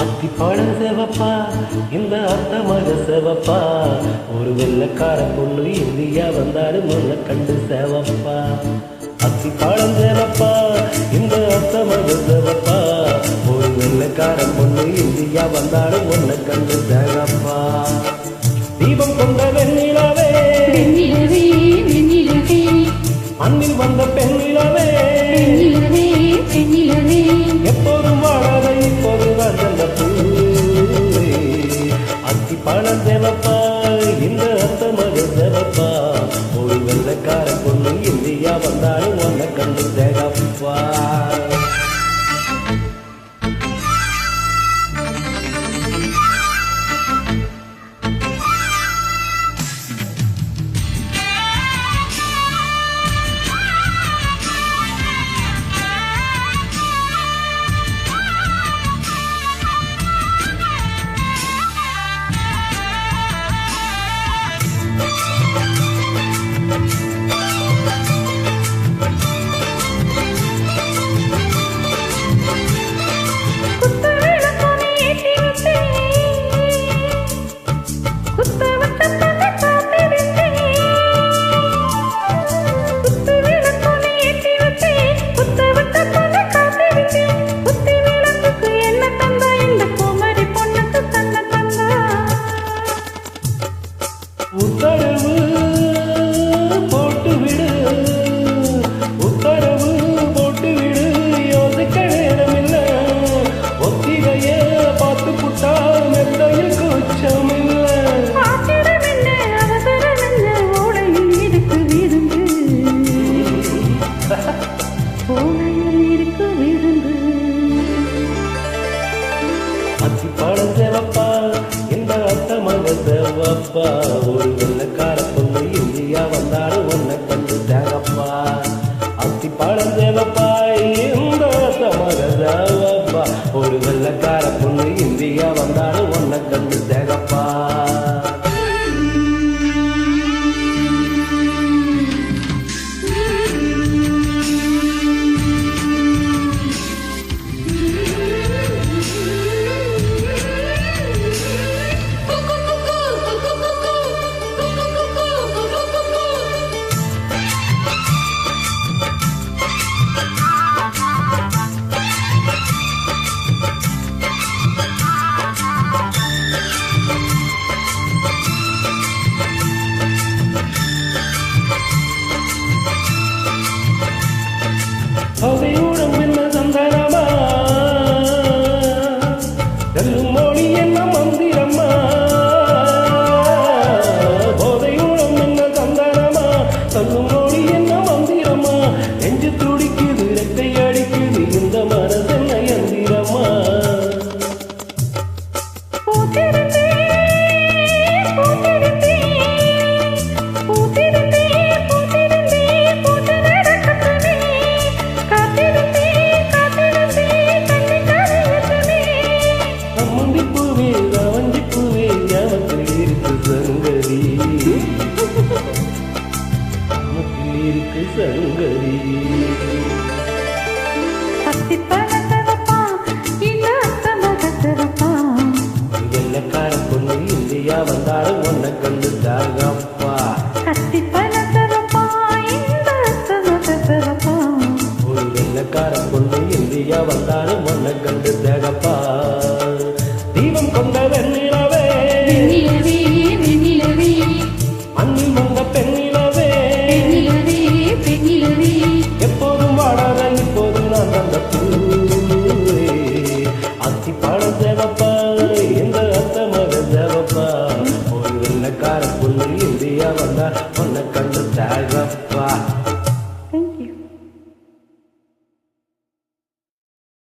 அத்திப்பழம் செவப்பா இந்த அத்த மக செவப்பா ஒரு வெள்ளக்கார பொண்ணு இந்தியா வந்தாலும் முன்ன கண்டு செவப்பா அத்திப்பழம் செவப்பா இந்த அத்த மக செவப்பா ஒரு வெள்ளக்கார பொண்ணு இந்தியா வந்தாலும் முன்ன கண்டு செவப்பா தீபம் கொண்ட வெண்ணிலவே மண்ணில் வந்த பெண்ணிலவே எப்போதும் வாழாத இப்போது வந்த பூவே அத்திப்பழம் செவப்பா இந்த அத்த மக செவப்பா ஒரு வெள்ளக்கார பொண்ணு இந்தியா வந்தாலும் ஒன்ன கண்டு செகப்பா உத்தரவு போட்டு விடு யோசிக்க நேரமில்லை ஒத்திகைய பார்த்து புட்டா மெத்தையில் கூச்சம் இல்லை அத்திப்பழம் செவப்பா இந்த அத்த மக செவப்பா ஒரு வெள்ளக்கார பொண்ணு இந்தியா வந்தாலும் ஒன்ன கண்டு தேகப்பா அத்திப்பழம் செவப்பா இந்த அத்த மக செவப்பா ஒரு வெள்ளக்கார பொண்ணு இந்தியா வந்தாலும் ஒன்ன கண்டு தேகப்பா அவையூடம் என்ன சந்தனமா செல்லும் மொழி என்ன மந்திரம்மா போதையூடம் என்ன சந்தனமா சொல்லும் மொழி என்ன மந்திரம்மா நெஞ்சு துடிக்குது ரெட்டை அடிக்குது இந்த மனசு என்ன யந்திரமா சங்கரி வெள்ளக்கார பொண்ணு இந்தியா வந்தாலும் ஒன்ன கண்டு தாகப்பா ஒரு வெள்ளக்கார பொண்ணு இந்தியா வந்தாலும் ஒன்ன கண்டு தேகப்பா தீபம் கொண்ட வெண்ணிலவே மண்ணில் வந்த பெண்ணிலவே எப்போதும் வாழாத இப்போது நான் வந்த பூவே அத்திப்பழம் செவப்பா இந்த அத்த மக செவப்பா ஒரு வெள்ளக்கார பொண்ணு இந்தியா வந்தா ஒன்ன கண்டு தேகப்பா